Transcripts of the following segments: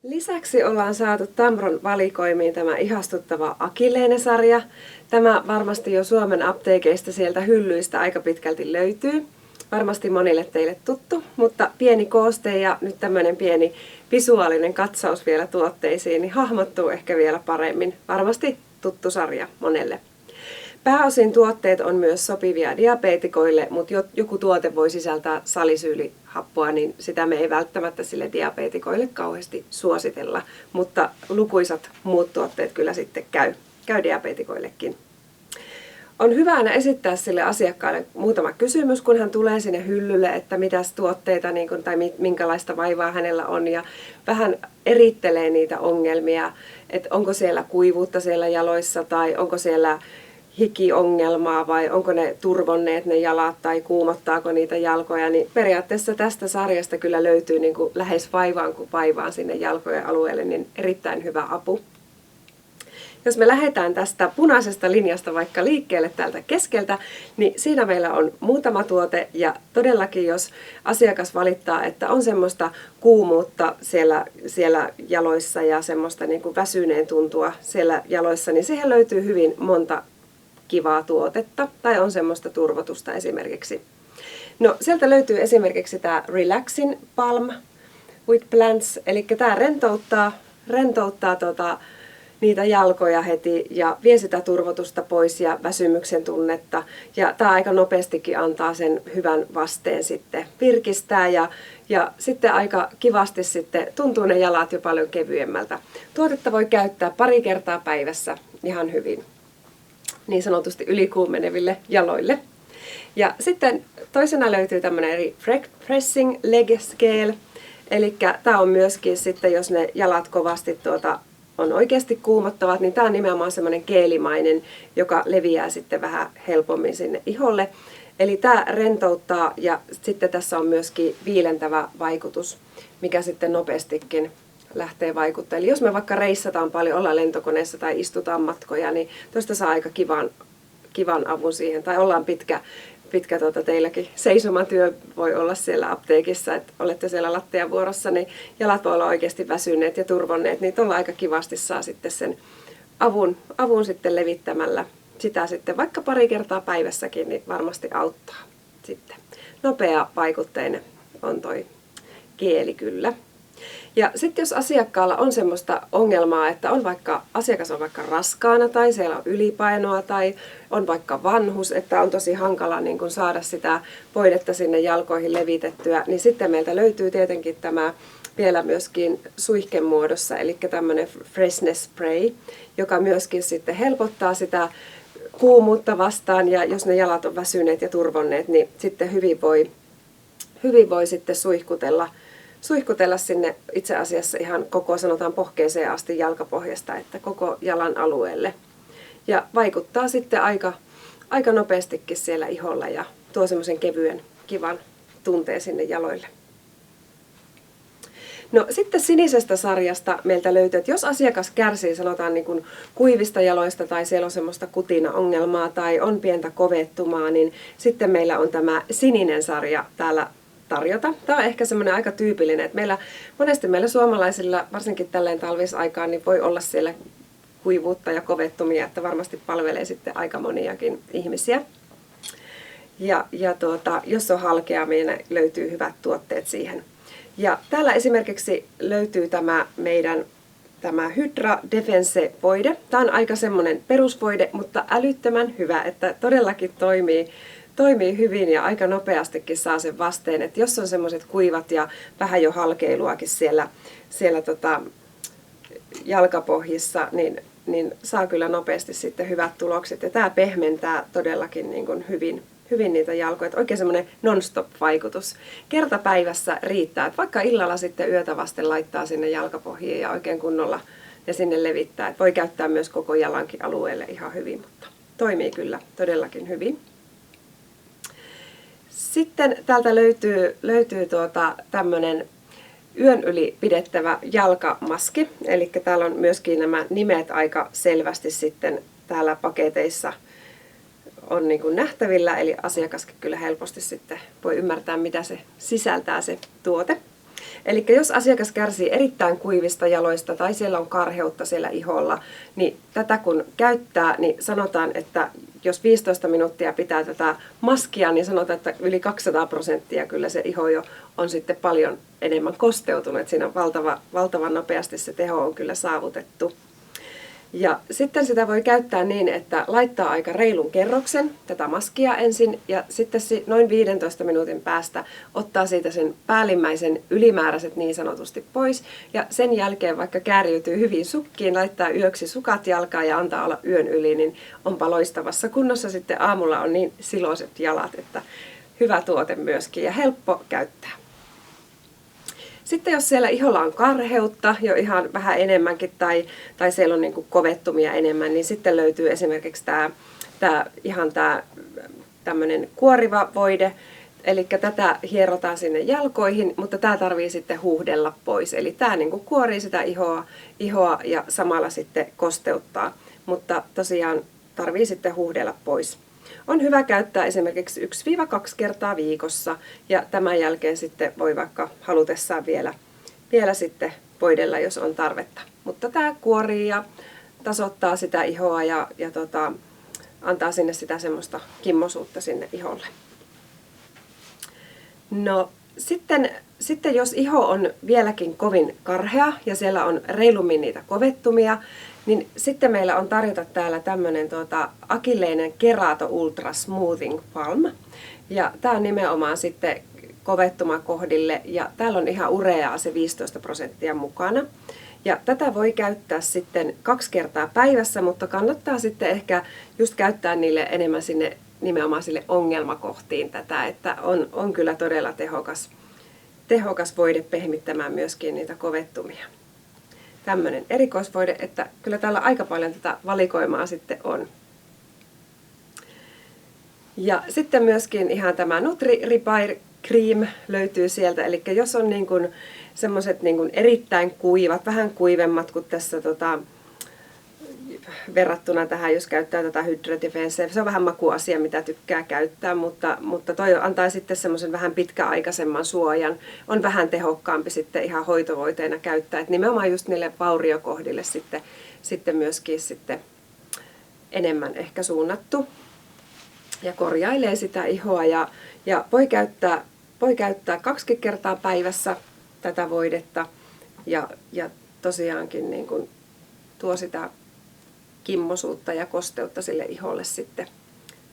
Lisäksi ollaan saatu Tamron valikoimiin tämä ihastuttava Akilleene-sarja. Tämä varmasti jo Suomen apteekeista sieltä hyllyistä aika pitkälti löytyy. Varmasti monille teille tuttu, mutta pieni kooste ja nyt tämmöinen pieni visuaalinen katsaus vielä tuotteisiin, niin hahmottuu ehkä vielä paremmin. Varmasti tuttu sarja monelle. Pääosin tuotteet on myös sopivia diabeetikoille, mutta joku tuote voi sisältää salisyylihappoa, niin sitä me ei välttämättä sille diabeetikoille kauheasti suositella. Mutta lukuisat muut tuotteet kyllä sitten käy diabeetikoillekin. On hyvä aina esittää sille asiakkaalle muutama kysymys, kun hän tulee sinne hyllylle, että mitäs tuotteita tai minkälaista vaivaa hänellä on, ja vähän erittelee niitä ongelmia, että onko siellä kuivuutta siellä jaloissa tai onko siellä hikiongelmaa vai onko ne turvonneet ne jalat tai kuumottaako niitä jalkoja, niin periaatteessa tästä sarjasta kyllä löytyy niin kuin lähes vaivaan kuin vaivaan sinne jalkojen alueelle, niin erittäin hyvä apu. Jos me lähdetään tästä punaisesta linjasta vaikka liikkeelle täältä keskeltä, niin siinä meillä on muutama tuote, ja todellakin jos asiakas valittaa, että on semmoista kuumuutta siellä jaloissa ja semmoista niin kuin väsyneen tuntua siellä jaloissa, niin siihen löytyy hyvin monta kivaa tuotetta tai on semmoista turvotusta esimerkiksi. No, sieltä löytyy esimerkiksi tämä Relaxin Balm with Plants, eli tämä rentouttaa niitä jalkoja heti ja vie sitä turvotusta pois ja väsymyksen tunnetta. Ja tämä aika nopeastikin antaa sen hyvän vasteen sitten virkistää ja sitten aika kivasti sitten tuntuu ne jalat jo paljon kevyemmältä. Tuotetta voi käyttää pari kertaa päivässä ihan hyvin, niin sanotusti ylikuumeneville jaloille. Ja sitten toisena löytyy tämmöinen Refreshing Leg Scale, eli tämä on myöskin sitten, jos ne jalat kovasti on oikeasti kuumottavat, niin tämä on nimenomaan semmoinen geelimainen, joka leviää sitten vähän helpommin sinne iholle. Eli tämä rentouttaa ja sitten tässä on myöskin viilentävä vaikutus, mikä sitten nopeastikin lähtee vaikuttamaan. Eli jos me vaikka reissataan paljon, ollaan lentokoneessa tai istutaan matkoja, niin tuosta saa aika kivan avun siihen. Tai ollaan pitkä teilläkin seisomatyö voi olla siellä apteekissa, että olette siellä lattiavuorossa, niin jalat voi olla oikeasti väsyneet ja turvonneet, niin tuolla aika kivasti saa sitten sen avun sitten levittämällä sitä sitten vaikka pari kertaa päivässäkin, niin varmasti auttaa sitten. Nopea vaikutteinen on toi geeli kyllä. Ja sitten jos asiakkaalla on semmoista ongelmaa, että asiakas on vaikka raskaana tai siellä on ylipainoa tai on vaikka vanhus, että on tosi hankala niin kun saada sitä voidetta sinne jalkoihin levitettyä, niin sitten meiltä löytyy tietenkin tämä vielä myöskin suihkemuodossa, eli tämmöinen Freshness Spray, joka myöskin sitten helpottaa sitä kuumuutta vastaan, ja jos ne jalat on väsyneet ja turvonneet, niin sitten hyvin voi sitten suihkutella sinne itse asiassa ihan koko, sanotaan pohkeeseen asti jalkapohjasta, että koko jalan alueelle. Ja vaikuttaa sitten aika nopeastikin siellä iholla ja tuo semmoisen kevyen, kivan tunteen sinne jaloille. No sitten sinisestä sarjasta meiltä löytyy, että jos asiakas kärsii, sanotaan niin kuin kuivista jaloista tai siellä on semmoista kutina-ongelmaa tai on pientä kovettumaa, niin sitten meillä on tämä sininen sarja täällä tarjota. Tämä on ehkä semmoinen aika tyypillinen, että monesti meillä suomalaisilla, varsinkin tälleen talvisaikaan, niin voi olla siellä kuivuutta ja kovettumia, että varmasti palvelee sitten aika moniakin ihmisiä. Ja jos on halkeamia, niin löytyy hyvät tuotteet siihen. Ja täällä esimerkiksi löytyy tämä Hydra Defense-voide. Tämä on aika semmoinen perusvoide, mutta älyttömän hyvä, että todellakin toimii hyvin ja aika nopeastikin saa sen vasteen, että jos on semmoiset kuivat ja vähän jo halkeiluakin siellä jalkapohjissa, niin saa kyllä nopeasti sitten hyvät tulokset. Ja tämä pehmentää todellakin niin kuin hyvin niitä jalkoja. Että oikein semmoinen non-stop-vaikutus. Kerta päivässä riittää, että vaikka illalla sitten yötä vasten laittaa sinne jalkapohjiin ja oikein kunnolla ja sinne levittää. Että voi käyttää myös koko jalankin alueelle ihan hyvin, mutta toimii kyllä todellakin hyvin. Sitten täältä löytyy tämmöinen yön yli pidettävä jalkamaski, eli täällä on myöskin nämä nimet aika selvästi sitten täällä paketeissa on niin kuin nähtävillä, eli asiakaskin kyllä helposti sitten voi ymmärtää, mitä se sisältää se tuote. Eli jos asiakas kärsii erittäin kuivista jaloista tai siellä on karheutta siellä iholla, niin tätä kun käyttää, niin sanotaan, että jos 15 minuuttia pitää tätä maskia, niin sanotaan, että yli 200% kyllä se iho jo on sitten paljon enemmän kosteutunut. Siinä on valtavan nopeasti se teho on kyllä saavutettu. Ja sitten sitä voi käyttää niin, että laittaa aika reilun kerroksen tätä maskia ensin ja sitten noin 15 minuutin päästä ottaa siitä sen päällimmäisen ylimääräiset niin sanotusti pois. Ja sen jälkeen vaikka kääriytyy hyvin sukkiin, laittaa yöksi sukat jalkaan ja antaa olla yön yli, niin onpa loistavassa kunnossa sitten aamulla on niin siloiset jalat, että hyvä tuote myöskin ja helppo käyttää. Sitten jos siellä iholla on karheutta jo ihan vähän enemmänkin tai siellä on niin kuin kovettumia enemmän, niin sitten löytyy esimerkiksi tämä tämmöinen kuoriva voide. Eli tätä hierotaan sinne jalkoihin, mutta tämä tarvii sitten huuhdella pois. Eli tämä niin kuin kuorii sitä ihoa ja samalla sitten kosteuttaa, mutta tosiaan tarvii sitten huuhdella pois. On hyvä käyttää esimerkiksi 1-2 kertaa viikossa ja tämän jälkeen sitten voi vaikka halutessaan vielä sitten voidella, jos on tarvetta. Mutta tämä kuorii ja tasoittaa sitä ihoa ja antaa sinne sitä semmoista kimmosuutta sinne iholle. No sitten jos iho on vieläkin kovin karhea ja siellä on reilummin niitä kovettumia, niin sitten meillä on tarjota täällä tämmöinen Achilleinen Kerato Ultra Smoothing Balm. Ja tämä on nimenomaan sitten kovettumakohdille ja täällä on ihan ureaa se 15% mukana. Ja tätä voi käyttää sitten 2 kertaa päivässä, mutta kannattaa sitten ehkä just käyttää niille enemmän sinne nimenomaan sille ongelmakohtiin tätä, että on kyllä todella tehokas voide pehmittämään myöskin niitä kovettumia. Tämmöinen erikoisvoide, että kyllä täällä aika paljon tätä valikoimaa sitten on. Ja sitten myöskin ihan tämä Nutri Repair Cream löytyy sieltä, eli jos on niin kuin semmoiset niin kuin erittäin kuivat, vähän kuivemmat kuin tässä verrattuna tähän, jos käyttää tätä Hydra Defense. Se on vähän makuasia, mitä tykkää käyttää, mutta toi antaa sitten semmoisen vähän pitkäaikaisemman suojan. On vähän tehokkaampi sitten ihan hoitovoiteena käyttää. Et nimenomaan just niille vauriokohdille sitten myöskin sitten enemmän ehkä suunnattu. Ja korjailee sitä ihoa ja voi käyttää 2 kertaa päivässä tätä voidetta ja tosiaankin niin kuin tuo sitä kimmosuutta ja kosteutta sille iholle sitten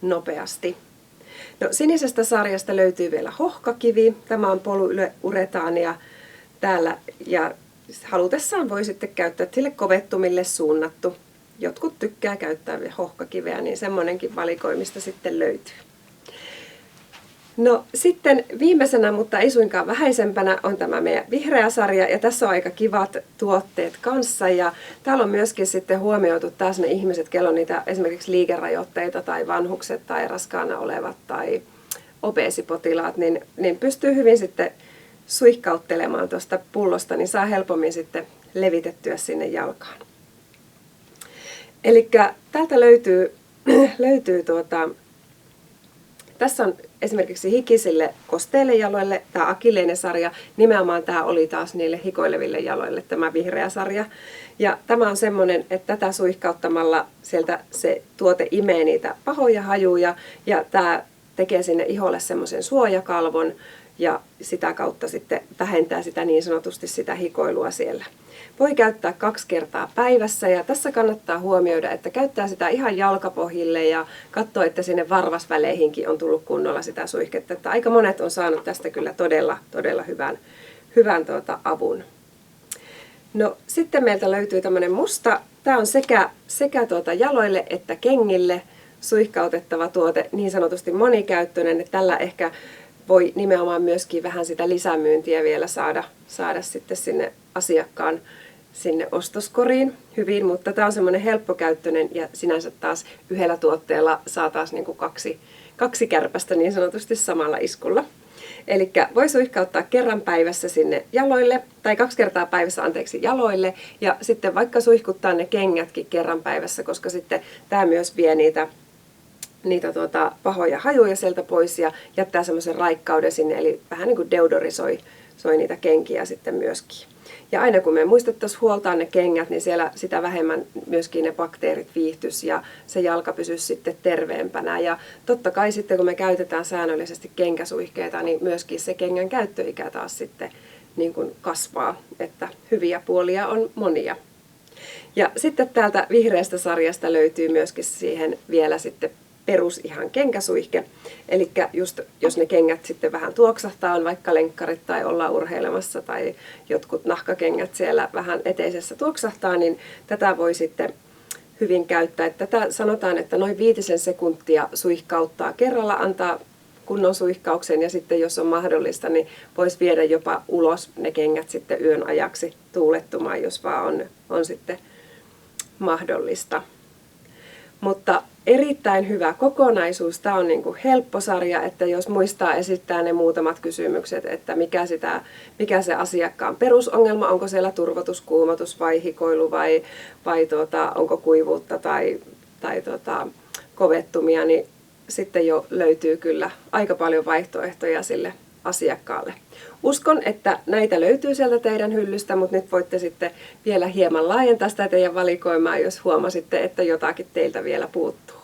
nopeasti. No, sinisestä sarjasta löytyy vielä hohkakivi. Tämä on polyuretaania täällä ja halutessaan voi sitten käyttää sille kovettumille suunnattu. Jotkut tykkää käyttää hohkakiveä, niin semmoinenkin valikoimista sitten löytyy. No sitten viimeisenä, mutta ei suinkaan vähäisempänä, on tämä meidän vihreä sarja ja tässä on aika kivat tuotteet kanssa ja täällä on myöskin sitten huomioitu taas ne ihmiset, kello on niitä esimerkiksi liikerajoitteita tai vanhukset tai raskaana olevat tai obesipotilaat, niin pystyy hyvin sitten suihkauttelemaan tuosta pullosta, niin saa helpommin sitten levitettyä sinne jalkaan. Eli täältä löytyy tässä on esimerkiksi hikisille kosteille jaloille tämä Achilleinen sarja, nimenomaan tämä oli taas niille hikoileville jaloille tämä vihreä sarja. Ja tämä on semmoinen, että tätä suihkauttamalla sieltä se tuote imee niitä pahoja hajuja ja tämä tekee sinne iholle semmoisen suojakalvon ja sitä kautta sitten vähentää sitä niin sanotusti sitä hikoilua siellä. Voi käyttää 2 kertaa päivässä ja tässä kannattaa huomioida, että käyttää sitä ihan jalkapohjille ja katsoa, että sinne varvasväleihinkin on tullut kunnolla sitä suihketta. Että aika monet on saanut tästä kyllä todella hyvän avun. No sitten meiltä löytyy tämmöinen musta, tämä on sekä jaloille että kengille suihkautettava tuote, niin sanotusti monikäyttöinen, että tällä ehkä voi nimenomaan myöskin vähän sitä lisämyyntiä vielä saada sitten sinne asiakkaan sinne ostoskoriin hyvin, mutta tämä on semmoinen helppokäyttöinen ja sinänsä taas yhdellä tuotteella saa taas niin kuin kaksi kärpästä niin sanotusti samalla iskulla. Eli voi suihkauttaa kerran päivässä sinne jaloille, tai 2 kertaa päivässä jaloille, ja sitten vaikka suihkuttaa ne kengätkin kerran päivässä, koska sitten tämä myös vie niitä pahoja hajuja sieltä pois ja jättää semmoisen raikkauden sinne, eli vähän niin kuin deodorisoi soi niitä kenkiä sitten myöskin. Ja aina kun me muistettaisiin huoltaa ne kengät, niin siellä sitä vähemmän myöskin ne bakteerit viihtyisi ja se jalka pysyisi sitten terveempänä. Ja totta kai sitten kun me käytetään säännöllisesti kenkäsuihkeita, niin myöskin se kengän käyttöikä taas sitten niin kuin kasvaa, että hyviä puolia on monia. Ja sitten täältä vihreästä sarjasta löytyy myöskin siihen vielä sitten perus ihan kenkäsuihke. Eli just jos ne kengät sitten vähän tuoksahtaa, on vaikka lenkkarit tai ollaan urheilemassa tai jotkut nahkakengät siellä vähän eteisessä tuoksahtaa, niin tätä voi sitten hyvin käyttää. Tätä sanotaan, että noin 5 sekuntia suihkauttaa kerralla, antaa kunnon suihkauksen ja sitten jos on mahdollista, niin voisi viedä jopa ulos ne kengät sitten yön ajaksi tuulettumaan, jos vaan on sitten mahdollista. Mutta erittäin hyvä kokonaisuus. Tämä on niin kuin helppo sarja, että jos muistaa esittää ne muutamat kysymykset, että mikä se asiakkaan perusongelma, onko siellä turvotus, kuumotus vai hikoilu vai onko kuivuutta tai kovettumia, niin sitten jo löytyy kyllä aika paljon vaihtoehtoja sille asiakkaalle. Uskon, että näitä löytyy sieltä teidän hyllystä, mutta nyt voitte sitten vielä hieman laajentaa sitä teidän valikoimaa, jos huomasitte, että jotakin teiltä vielä puuttuu.